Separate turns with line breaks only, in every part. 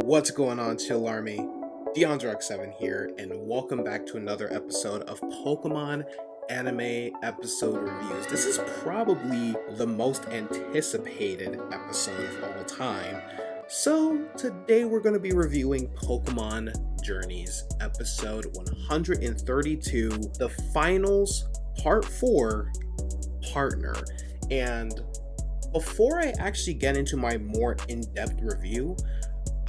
What's going on, Chill Army? Deondre and I've here, and welcome back to another episode of Pokemon anime episode reviews. This is probably the most anticipated episode of all time. So today we're going to be reviewing Pokemon Journeys, episode 132, the finals, part 4, Partner. And before I actually get into my more in-depth review,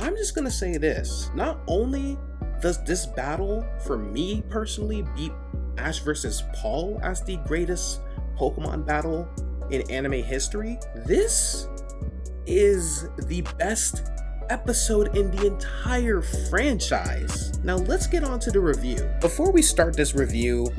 I'm just gonna say this. Not only does this battle, for me personally, beat Ash versus Paul as the greatest Pokemon battle in anime history, this is the best episode in the entire franchise. Now let's get on to the review. Before we start this review,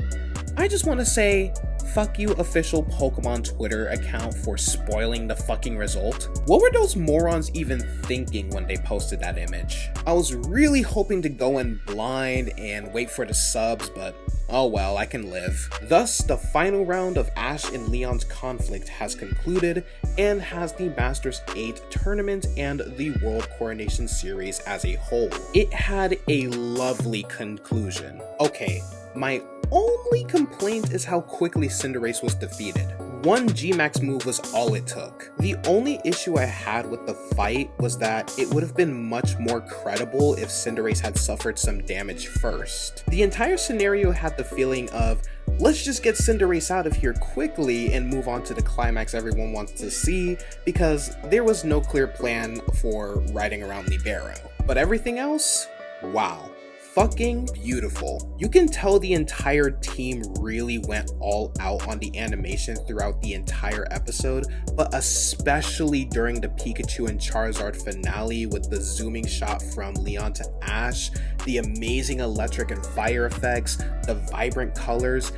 I just want to say, fuck you, official Pokemon Twitter account, for spoiling the fucking result. What were those morons even thinking when they posted that image? I was really hoping to go in blind and wait for the subs, but oh well, I can live. Thus, the final round of Ash and Leon's conflict has concluded and has the Masters 8 tournament and the World Coronation Series as a whole. It had a lovely conclusion. Okay, my only complaint is how quickly Cinderace was defeated. One G-Max move was all it took. The only issue I had with the fight was that it would have been much more credible if Cinderace had suffered some damage first. The entire scenario had the feeling of, let's just get Cinderace out of here quickly and move on to the climax everyone wants to see, because there was no clear plan for riding around Libero. But everything else, wow. Fucking beautiful. You can tell the entire team really went all out on the animation throughout the entire episode, but especially during the Pikachu and Charizard finale with the zooming shot from Leon to Ash, the amazing electric and fire effects, the vibrant colors,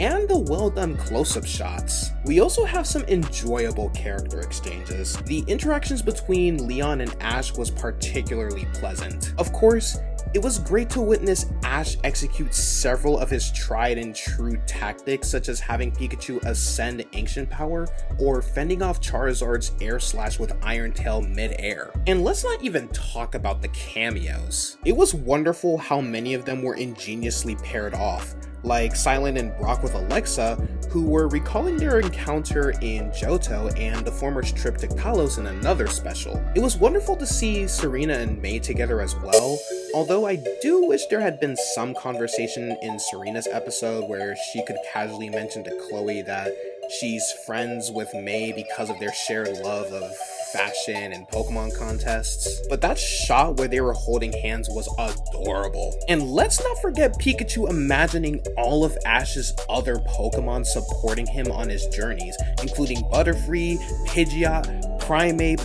and the well done close-up shots. We also have some enjoyable character exchanges. The interactions between Leon and Ash was particularly pleasant. Of course, it was great to witness Ash execute several of his tried and true tactics, such as having Pikachu ascend Ancient Power or fending off Charizard's Air Slash with Iron Tail mid-air. And let's not even talk about the cameos. It was wonderful how many of them were ingeniously paired off, like Silent and Brock with Alexa, who were recalling their encounter in Johto and the former's trip to Kalos in another special. It was wonderful to see Serena and May together as well, although I do wish there had been some conversation in Serena's episode where she could casually mention to Chloe that she's friends with May because of their shared love of fashion and Pokemon contests. But that shot where they were holding hands was adorable. And let's not forget Pikachu imagining all of Ash's other Pokemon supporting him on his journeys, including Butterfree, Pidgeot, Primeape,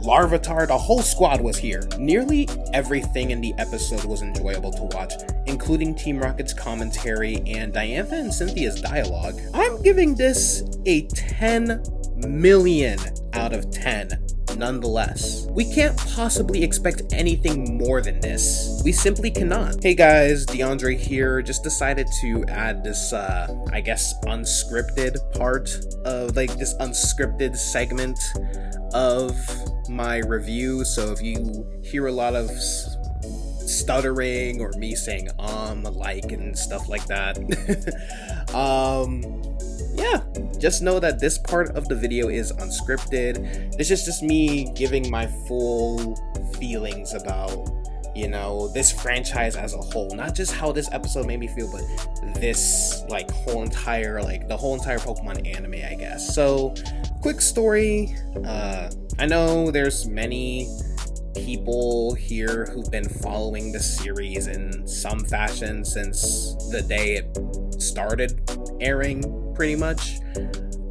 Larvitar. The whole squad was here. Nearly everything in the episode was enjoyable to watch, including Team Rocket's commentary and Diantha and Cynthia's dialogue. I'm giving this a 10 million out of 10. Nonetheless, we can't possibly expect anything more than this. We simply cannot. Hey guys, Deondre here. Just decided to add this, I guess, unscripted part of, this unscripted segment of my review. So if you hear a lot of stuttering or me saying and stuff like that, yeah, just know that this part of the video is unscripted. This is just me giving my full feelings about, this franchise as a whole. Not just how this episode made me feel, but this, the whole entire Pokemon anime, I guess. So, quick story. I know there's many people here who've been following the series in some fashion since the day it started airing, pretty much.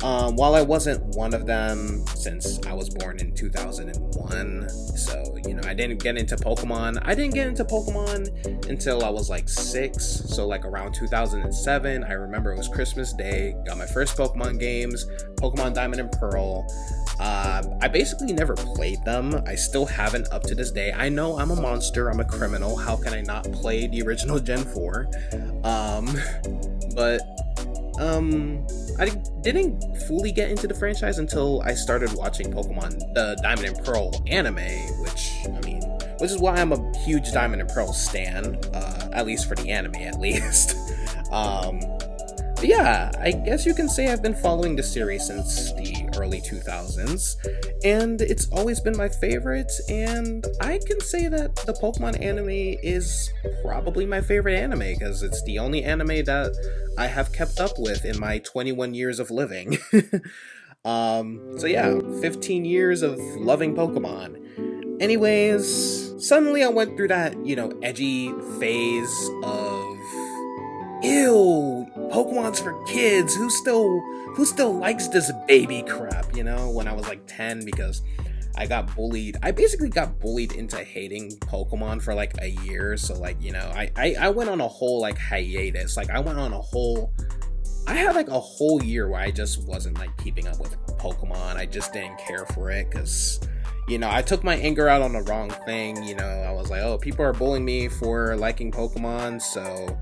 While I wasn't one of them, since I was born in 2001, so I didn't get into Pokemon. I didn't get into Pokemon until I was 6, so around 2007. I remember it was Christmas Day, got my first Pokemon games, Pokemon Diamond and Pearl. I basically never played them. I still haven't up to this day. I know I'm a monster, I'm a criminal. How can I not play the original Gen 4? But I didn't fully get into the franchise until I started watching Pokemon, the Diamond and Pearl anime, which, which is why I'm a huge Diamond and Pearl stan, at least for the anime at least. But yeah, I guess you can say I've been following the series since the early 2000s, and it's always been my favorite, and I can say that the Pokemon anime is probably my favorite anime, because it's the only anime that I have kept up with in my 21 years of living. So yeah, 15 years of loving Pokemon. Anyways, suddenly I went through that, edgy phase of, ew, Pokemon's for kids, who still likes this baby crap, when I was like 10, because I got bullied. I basically got bullied into hating Pokemon for like a year, so like, I went on a whole like hiatus. Like I had like a whole year where I just wasn't like keeping up with Pokemon. I just didn't care for it, because I took my anger out on the wrong thing. I was like, oh, people are bullying me for liking Pokemon, so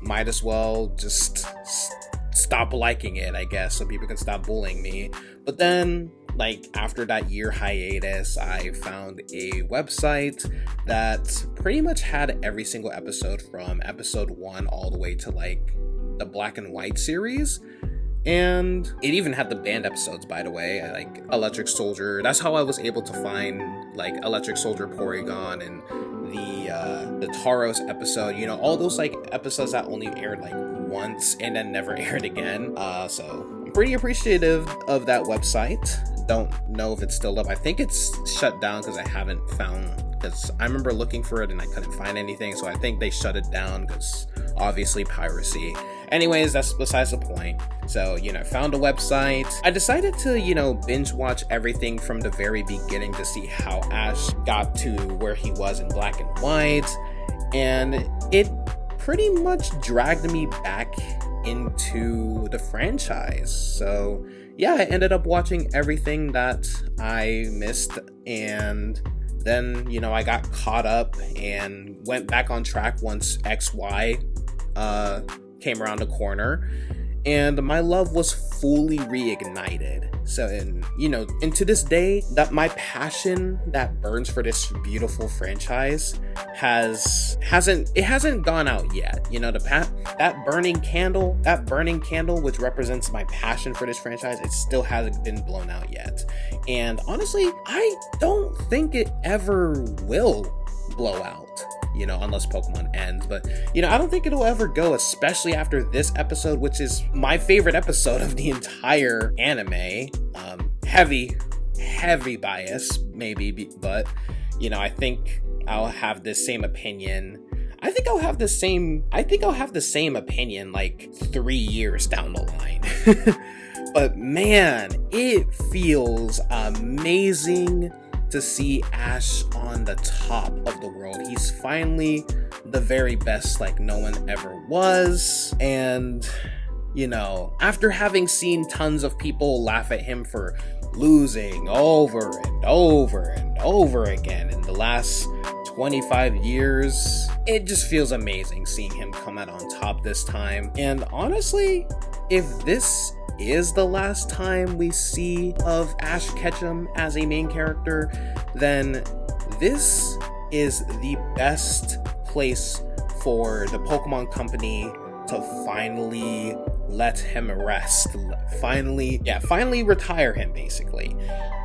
might as well just stop liking it, I guess, so people can stop bullying me. But then, like, after that year hiatus, I found a website that pretty much had every single episode from episode 1 all the way to like the Black and White series. And it even had the banned episodes, by the way, like Electric Soldier. That's how I was able to find like Electric Soldier Porygon and the Tauros episode, all those like episodes that only aired like once and then never aired again. So I'm pretty appreciative of that website. Don't know if it's still up. I think it's shut down because I remember looking for it and I couldn't find anything, so I think they shut it down because obviously piracy. Anyways, that's besides the point. So, found a website. I decided to, binge watch everything from the very beginning to see how Ash got to where he was in Black and White. And it pretty much dragged me back into the franchise. So, yeah, I ended up watching everything that I missed, and then, I got caught up and went back on track once XY came around the corner, and my love was fully reignited. So, and to this day, that my passion that burns for this beautiful franchise hasn't gone out yet. That burning candle, which represents my passion for this franchise, it still hasn't been blown out yet. And honestly, I don't think it ever will blow out, unless Pokemon ends. But, I don't think it'll ever go, especially after this episode, which is my favorite episode of the entire anime. Heavy bias, maybe, but, I think I'll have the same opinion. I think I'll have the same opinion like 3 years down the line. But man, it feels amazing to see Ash on the top of the world. He's finally the very best, like no one ever was. And, after having seen tons of people laugh at him for losing over and over and over again in the last 25 years, it just feels amazing seeing him come out on top this time. And honestly, if this is the last time we see of Ash Ketchum as a main character, then this is the best place for the Pokemon Company to finally let him rest. Finally retire him, basically.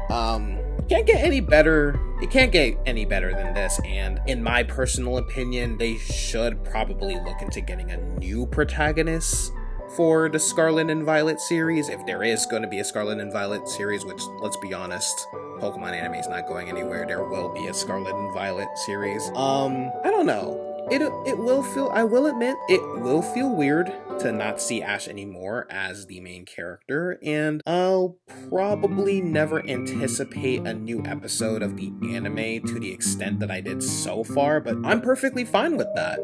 It can't get any better than this, and in my personal opinion, they should probably look into getting a new protagonist for the Scarlet and Violet series, if there is going to be a Scarlet and Violet series, which, let's be honest, Pokemon anime is not going anywhere. There will be a Scarlet and Violet series. I don't know. I will admit, it will feel weird to not see Ash anymore as the main character, and I'll probably never anticipate a new episode of the anime to the extent that I did so far, but I'm perfectly fine with that.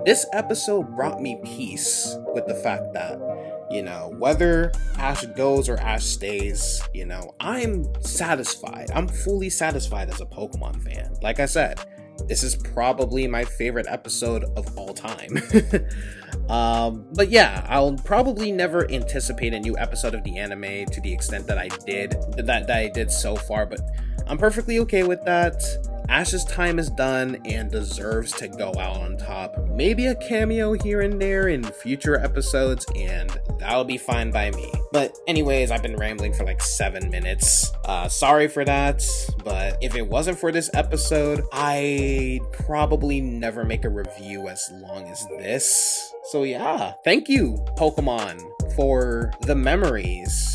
This episode brought me peace with the fact that, whether Ash goes or Ash stays, I'm satisfied. I'm fully satisfied as a Pokemon fan. Like I said, this is probably my favorite episode of all time. But yeah, I'll probably never anticipate a new episode of the anime to the extent that I did so far, but I'm perfectly okay with that. Ash's time is done and deserves to go out on top. Maybe a cameo here and there in future episodes, and that'll be fine by me. But anyways, I've been rambling for like 7 minutes. Sorry for that, but if it wasn't for this episode, I'd probably never make a review as long as this. So yeah, thank you, Pokemon, for the memories.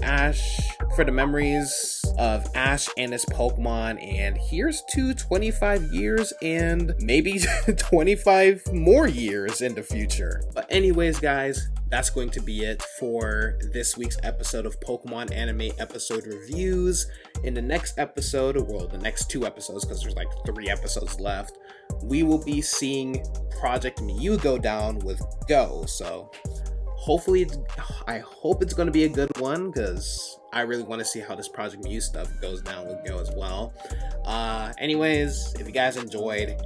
Ash, for the memories of Ash and his Pokemon, and here's to 25 years and maybe 25 more years in the future. But anyways, guys, that's going to be it for this week's episode of Pokemon Anime Episode Reviews. In the next episode, well, the next 2 episodes, because there's like 3 episodes left, we will be seeing Project Mew go down with Go, so hopefully, I hope it's going to be a good one, because I really want to see how this Project Mew stuff goes down with Go as well. Anyways, if you guys enjoyed,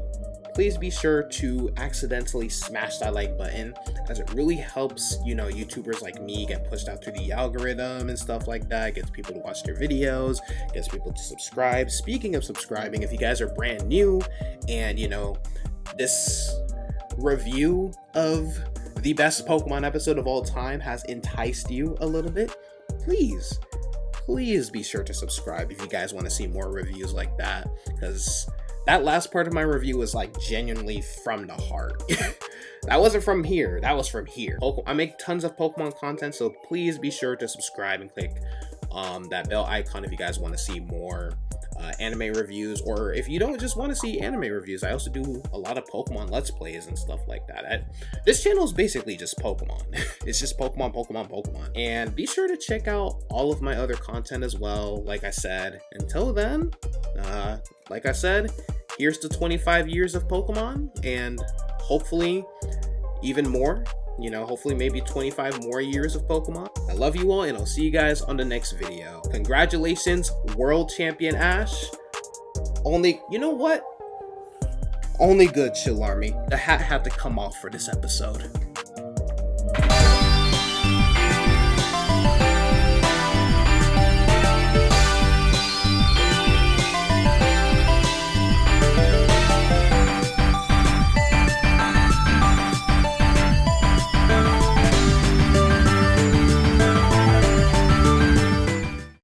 please be sure to accidentally smash that like button, as it really helps, YouTubers like me get pushed out through the algorithm and stuff like that, gets people to watch their videos, gets people to subscribe. Speaking of subscribing, if you guys are brand new and, this review of the best Pokemon episode of all time has enticed you a little bit, please be sure to subscribe if you guys want to see more reviews like that, because that last part of my review was like genuinely from the heart. That wasn't from here, that was from here. I make tons of Pokemon content, so please be sure to subscribe and click that bell icon if you guys want to see more anime reviews, or if you don't just want to see anime reviews. I also do a lot of Pokemon Let's Plays and stuff like that. This channel is basically just Pokemon. It's just Pokemon. And be sure to check out all of my other content as well, like I said. Until then, like I said, here's to 25 years of Pokemon, and hopefully even more. Hopefully maybe 25 more years of Pokemon. I love you all, and I'll see you guys on the next video. Congratulations, World Champion Ash. You know what? Only good, Chill Army. The hat had to come off for this episode.